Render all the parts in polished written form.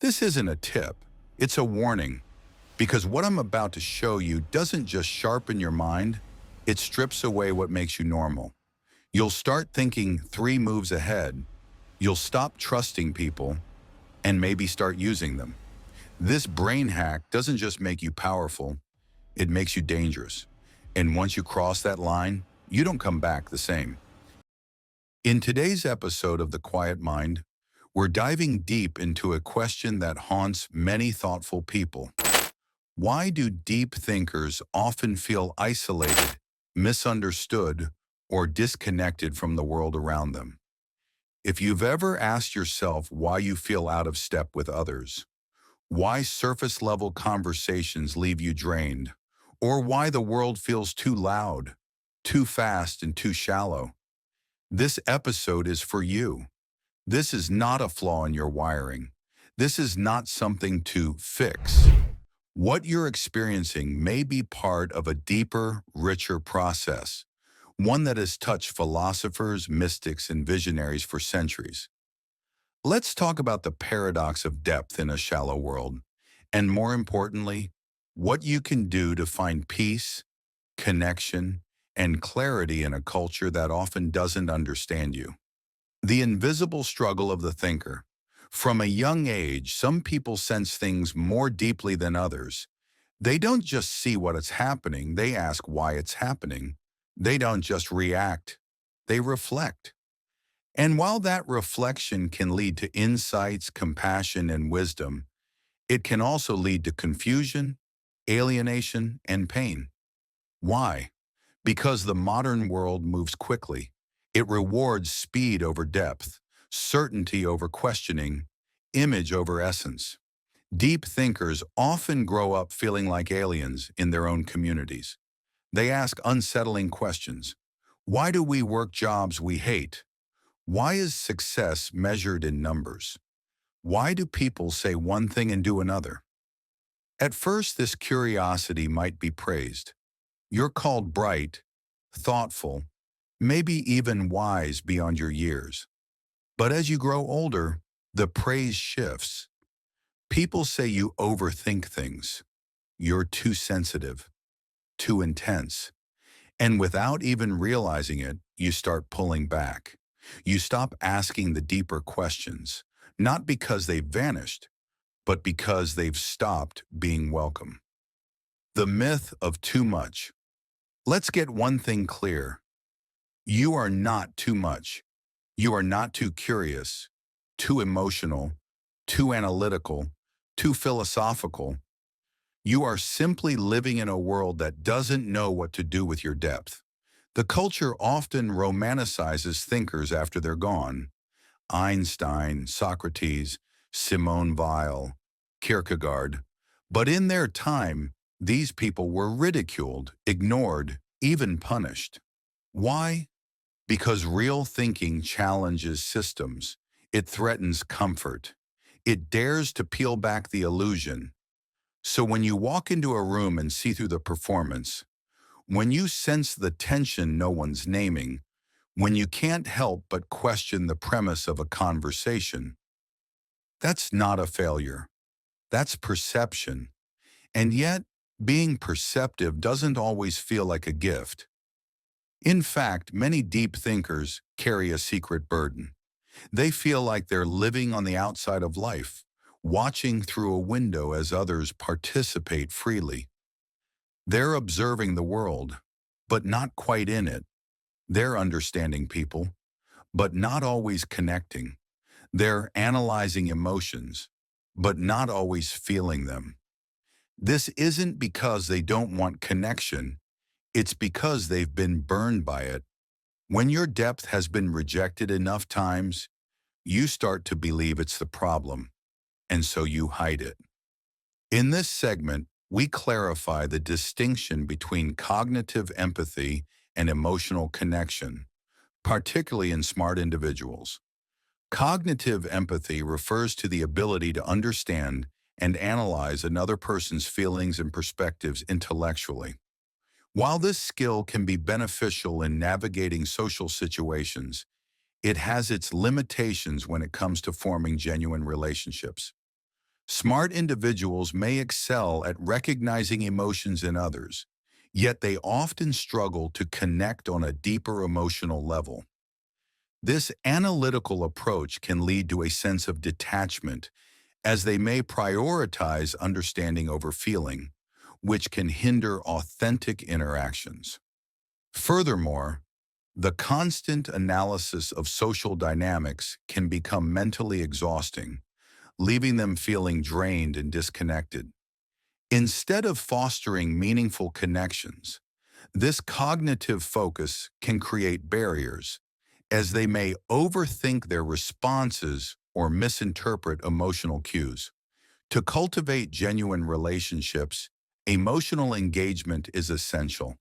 This isn't a tip, it's a warning, because what I'm about to show you doesn't just sharpen your mind, it strips away what makes you normal. You'll start thinking 3 moves ahead, you'll stop trusting people, and maybe start using them. This brain hack doesn't just make you powerful, it makes you dangerous. And once you cross that line, you don't come back the same. In today's episode of The Quiet Mind, we're diving deep into a question that haunts many thoughtful people. Why do deep thinkers often feel isolated, misunderstood, or disconnected from the world around them? If you've ever asked yourself why you feel out of step with others, why surface-level conversations leave you drained, or why the world feels too loud, too fast, and too shallow, this episode is for you. This is not a flaw in your wiring. This is not something to fix. What you're experiencing may be part of a deeper, richer process, one that has touched philosophers, mystics, and visionaries for centuries. Let's talk about the paradox of depth in a shallow world, and more importantly, what you can do to find peace, connection, and clarity in a culture that often doesn't understand you. The invisible struggle of the thinker. From a young age, some people sense things more deeply than others. They don't just see what is happening, they ask why it's happening. They don't just react, they reflect. And while that reflection can lead to insights, compassion, and wisdom, it can also lead to confusion, alienation, and pain. Why? Because the modern world moves quickly. It rewards speed over depth, certainty over questioning, image over essence. Deep thinkers often grow up feeling like aliens in their own communities. They ask unsettling questions. Why do we work jobs we hate? Why is success measured in numbers? Why do people say one thing and do another? At first, this curiosity might be praised. You're called bright, thoughtful, maybe even wise beyond your years. But as you grow older, the praise shifts. People say you overthink things. You're too sensitive, too intense. And without even realizing it, you start pulling back. You stop asking the deeper questions, not because they've vanished, but because they've stopped being welcome. The myth of too much. Let's get one thing clear. You are not too much. You are not too curious, too emotional, too analytical, too philosophical. You are simply living in a world that doesn't know what to do with your depth. The culture often romanticizes thinkers after they're gone. Einstein, Socrates, Simone Weil, Kierkegaard. But in their time, these people were ridiculed, ignored, even punished. Why? Because real thinking challenges systems. It threatens comfort. It dares to peel back the illusion. So when you walk into a room and see through the performance, when you sense the tension no one's naming, when you can't help but question the premise of a conversation, that's not a failure. That's perception. And yet, being perceptive doesn't always feel like a gift. In fact, many deep thinkers carry a secret burden. They feel like they're living on the outside of life, watching through a window as others participate freely. They're observing the world, but not quite in it. They're understanding people, but not always connecting. They're analyzing emotions, but not always feeling them. This isn't because they don't want connection. It's because they've been burned by it. When your depth has been rejected enough times, you start to believe it's the problem, and so you hide it. In this segment, we clarify the distinction between cognitive empathy and emotional connection, particularly in smart individuals. Cognitive empathy refers to the ability to understand and analyze another person's feelings and perspectives intellectually. While this skill can be beneficial in navigating social situations, it has its limitations when it comes to forming genuine relationships. Smart individuals may excel at recognizing emotions in others, yet they often struggle to connect on a deeper emotional level. This analytical approach can lead to a sense of detachment, as they may prioritize understanding over feeling, which can hinder authentic interactions. Furthermore, the constant analysis of social dynamics can become mentally exhausting, leaving them feeling drained and disconnected. Instead of fostering meaningful connections, this cognitive focus can create barriers, as they may overthink their responses or misinterpret emotional cues. To cultivate genuine relationships, emotional engagement is essential.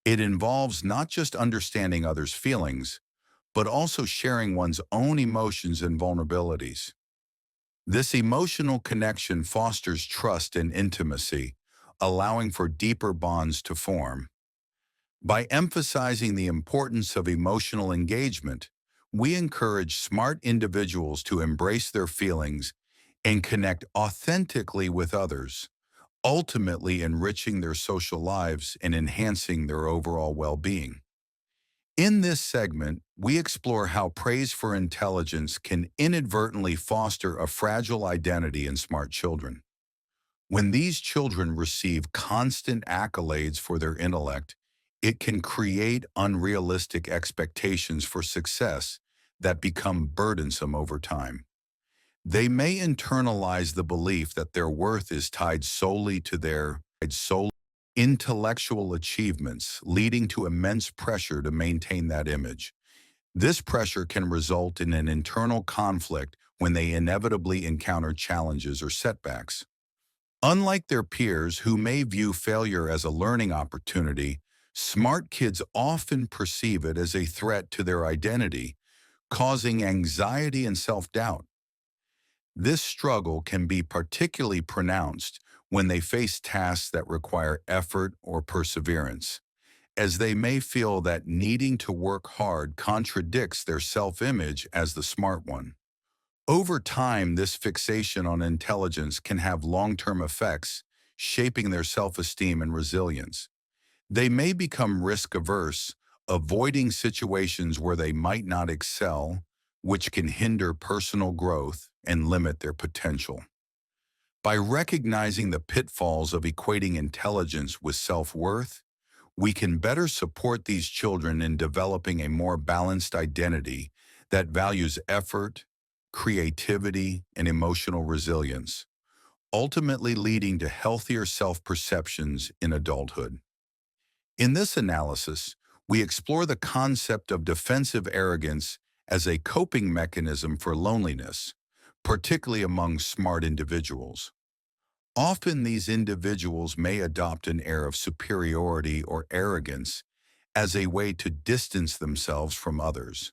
It involves not just understanding others' feelings, but also sharing one's own emotions and vulnerabilities. This emotional connection fosters trust and intimacy, allowing for deeper bonds to form. By emphasizing the importance of emotional engagement, we encourage smart individuals to embrace their feelings and connect authentically with others, ultimately enriching their social lives and enhancing their overall well-being. In this segment, we explore how praise for intelligence can inadvertently foster a fragile identity in smart children. When these children receive constant accolades for their intellect, it can create unrealistic expectations for success that become burdensome over time. They may internalize the belief that their worth is tied solely to their intellectual achievements, leading to immense pressure to maintain that image. This pressure can result in an internal conflict when they inevitably encounter challenges or setbacks. Unlike their peers who may view failure as a learning opportunity, smart kids often perceive it as a threat to their identity, causing anxiety and self-doubt. This struggle can be particularly pronounced when they face tasks that require effort or perseverance, as they may feel that needing to work hard contradicts their self-image as the smart one. Over time, this fixation on intelligence can have long-term effects, shaping their self-esteem and resilience. They may become risk-averse, avoiding situations where they might not excel, which can hinder personal growth and limit their potential. By recognizing the pitfalls of equating intelligence with self-worth, we can better support these children in developing a more balanced identity that values effort, creativity, and emotional resilience, ultimately leading to healthier self-perceptions in adulthood. In this analysis, we explore the concept of defensive arrogance as a coping mechanism for loneliness, particularly among smart individuals. Often these individuals may adopt an air of superiority or arrogance as a way to distance themselves from others,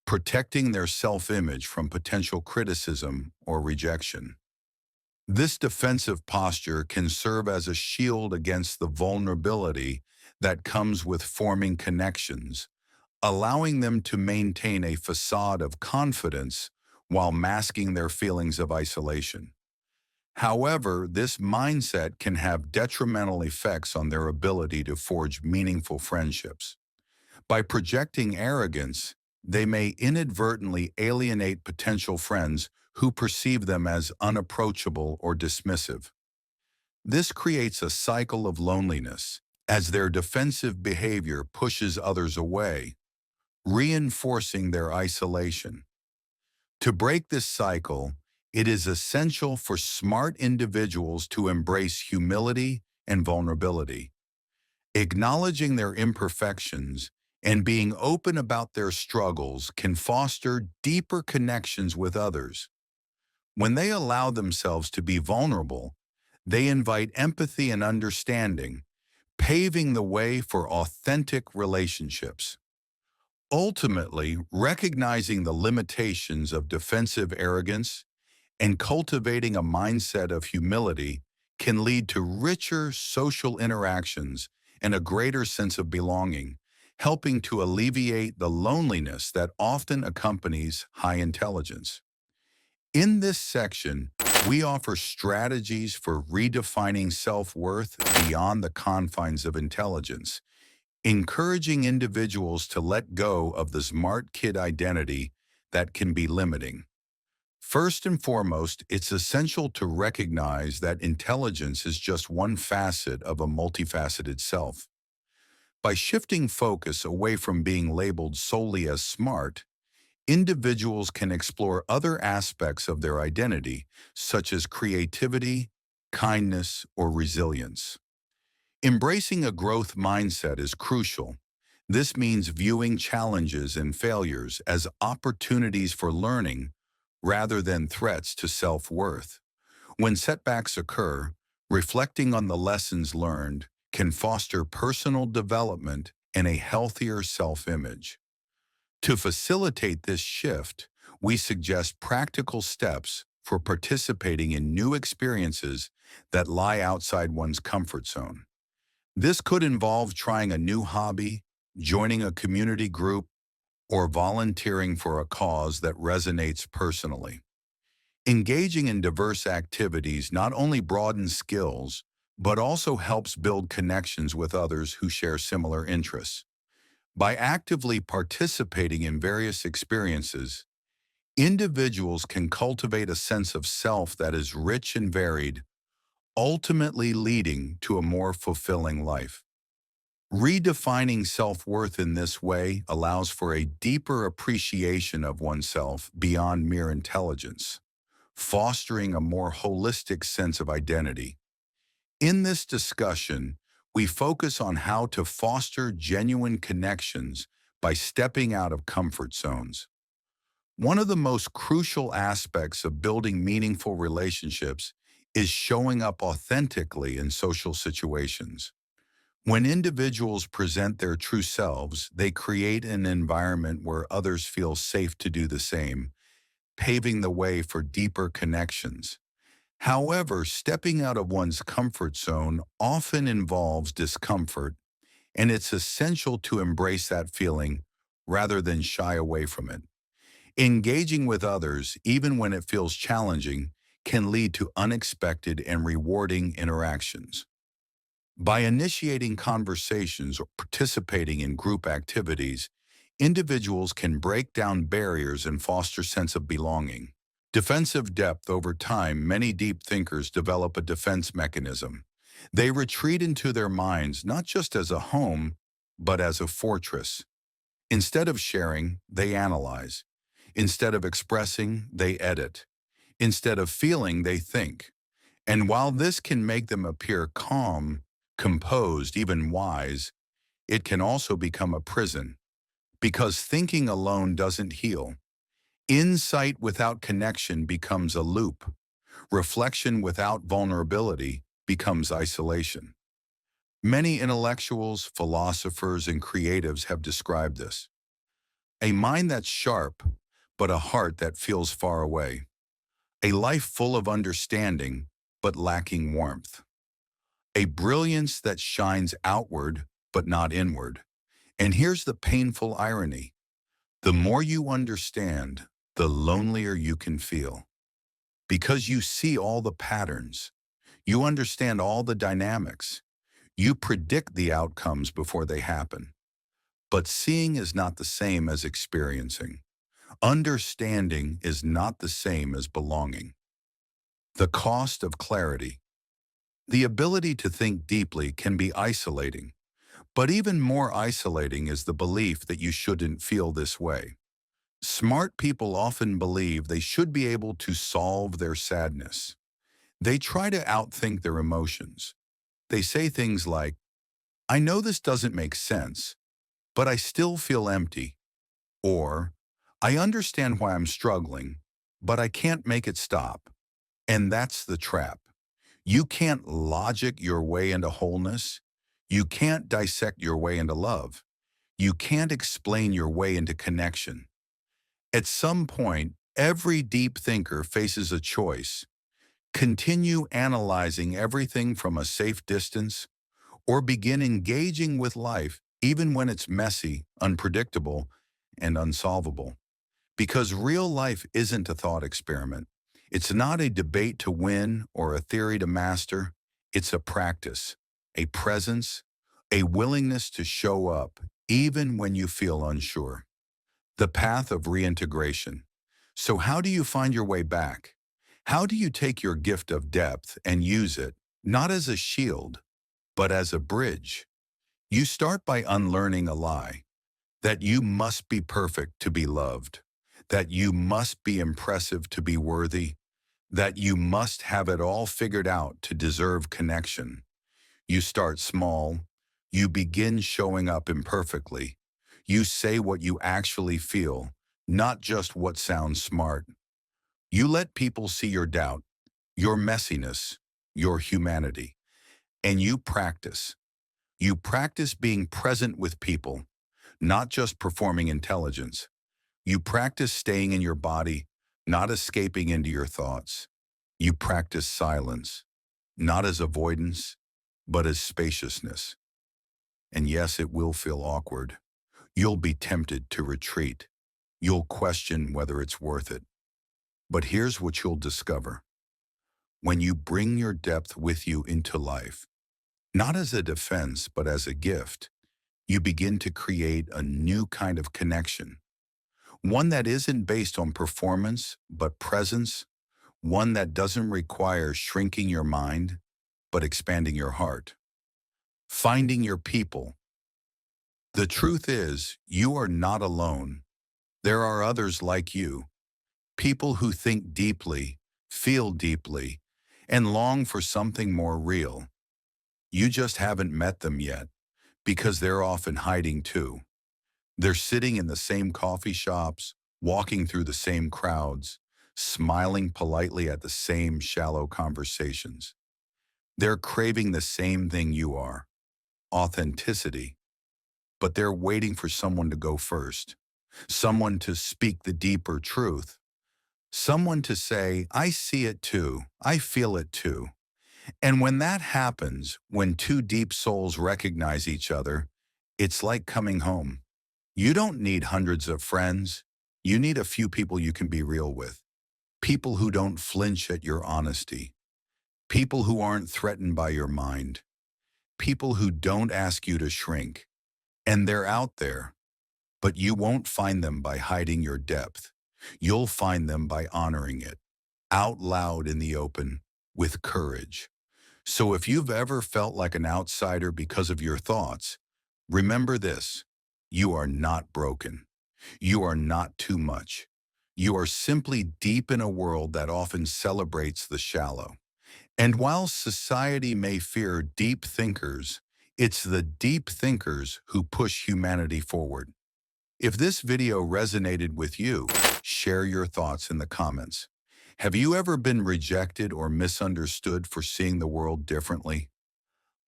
protecting their self-image from potential criticism or rejection. This defensive posture can serve as a shield against the vulnerability that comes with forming connections, allowing them to maintain a facade of confidence while masking their feelings of isolation. However, this mindset can have detrimental effects on their ability to forge meaningful friendships. By projecting arrogance, they may inadvertently alienate potential friends who perceive them as unapproachable or dismissive. This creates a cycle of loneliness, as their defensive behavior pushes others away, reinforcing their isolation. To break this cycle, it is essential for smart individuals to embrace humility and vulnerability. Acknowledging their imperfections and being open about their struggles can foster deeper connections with others. When they allow themselves to be vulnerable, they invite empathy and understanding, paving the way for authentic relationships. Ultimately, recognizing the limitations of defensive arrogance and cultivating a mindset of humility can lead to richer social interactions and a greater sense of belonging, helping to alleviate the loneliness that often accompanies high intelligence. In this section, We offer strategies for redefining self-worth beyond the confines of intelligence, encouraging individuals to let go of the smart kid identity that can be limiting. First and foremost, it's essential to recognize that intelligence is just one facet of a multifaceted self. By shifting focus away from being labeled solely as smart, individuals can explore other aspects of their identity, such as creativity, kindness, or resilience. Embracing a growth mindset is crucial. This means viewing challenges and failures as opportunities for learning rather than threats to self-worth. When setbacks occur, reflecting on the lessons learned can foster personal development and a healthier self-image. To facilitate this shift, we suggest practical steps for participating in new experiences that lie outside one's comfort zone. This could involve trying a new hobby, joining a community group, or volunteering for a cause that resonates personally. Engaging in diverse activities not only broadens skills, but also helps build connections with others who share similar interests. By actively participating in various experiences, individuals can cultivate a sense of self that is rich and varied, ultimately leading to a more fulfilling life. Redefining self-worth in this way allows for a deeper appreciation of oneself beyond mere intelligence, fostering a more holistic sense of identity. In this discussion, we focus on how to foster genuine connections by stepping out of comfort zones. One of the most crucial aspects of building meaningful relationships is showing up authentically in social situations. When individuals present their true selves, they create an environment where others feel safe to do the same, paving the way for deeper connections. However, stepping out of one's comfort zone often involves discomfort, and it's essential to embrace that feeling rather than shy away from it. Engaging with others, even when it feels challenging, can lead to unexpected and rewarding interactions. By initiating conversations or participating in group activities, individuals can break down barriers and foster sense of belonging. Defensive depth. Over time, many deep thinkers develop a defense mechanism. They retreat into their minds not just as a home, but as a fortress. Instead of sharing, they analyze. Instead of expressing, they edit. Instead of feeling, they think. And while this can make them appear calm, composed, even wise, it can also become a prison, because thinking alone doesn't heal. Insight without connection becomes a loop. Reflection without vulnerability becomes isolation. Many intellectuals, philosophers, and creatives have described this. A mind that's sharp, but a heart that feels far away. A life full of understanding, but lacking warmth. A brilliance that shines outward, but not inward. And here's the painful irony. The more you understand, the lonelier you can feel. Because you see all the patterns. You understand all the dynamics. You predict the outcomes before they happen. But seeing is not the same as experiencing. Understanding is not the same as belonging. The cost of clarity. The ability to think deeply can be isolating, but even more isolating is the belief that you shouldn't feel this way. Smart people often believe they should be able to solve their sadness. They try to outthink their emotions. They say things like, "I know this doesn't make sense, but I still feel empty." Or, "I understand why I'm struggling, but I can't make it stop." And that's the trap. You can't logic your way into wholeness. You can't dissect your way into love. You can't explain your way into connection. At some point, every deep thinker faces a choice. Continue analyzing everything from a safe distance, or begin engaging with life even when it's messy, unpredictable, and unsolvable. Because real life isn't a thought experiment. It's not a debate to win or a theory to master. It's a practice, a presence, a willingness to show up even when you feel unsure. The path of reintegration. So how do you find your way back? How do you take your gift of depth and use it, not as a shield, but as a bridge? You start by unlearning a lie, that you must be perfect to be loved, that you must be impressive to be worthy, that you must have it all figured out to deserve connection. You start small. You begin showing up imperfectly. You say what you actually feel, not just what sounds smart. You let people see your doubt, your messiness, your humanity, and you practice. You practice being present with people, not just performing intelligence. You practice staying in your body, not escaping into your thoughts. You practice silence, not as avoidance, but as spaciousness. And yes, it will feel awkward. You'll be tempted to retreat. You'll question whether it's worth it. But here's what you'll discover. When you bring your depth with you into life, not as a defense, but as a gift, you begin to create a new kind of connection. One that isn't based on performance, but presence. One that doesn't require shrinking your mind, but expanding your heart. Finding your people. The truth is, you are not alone. There are others like you, people who think deeply, feel deeply, and long for something more real. You just haven't met them yet, because they're often hiding too. They're sitting in the same coffee shops, walking through the same crowds, smiling politely at the same shallow conversations. They're craving the same thing you are, authenticity, but they're waiting for someone to go first, someone to speak the deeper truth, someone to say, I see it too, I feel it too. And when that happens, when two deep souls recognize each other, it's like coming home. You don't need hundreds of friends. You need a few people you can be real with. People who don't flinch at your honesty. People who aren't threatened by your mind. People who don't ask you to shrink. And they're out there, but you won't find them by hiding your depth. You'll find them by honoring it, out loud in the open, with courage. So if you've ever felt like an outsider because of your thoughts, remember this: you are not broken. You are not too much. You are simply deep in a world that often celebrates the shallow. And while society may fear deep thinkers, it's the deep thinkers who push humanity forward. If this video resonated with you, share your thoughts in the comments. Have you ever been rejected or misunderstood for seeing the world differently?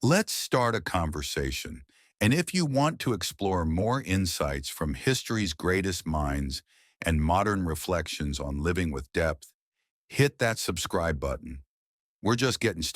Let's start a conversation. And if you want to explore more insights from history's greatest minds and modern reflections on living with depth, hit that subscribe button. We're just getting started.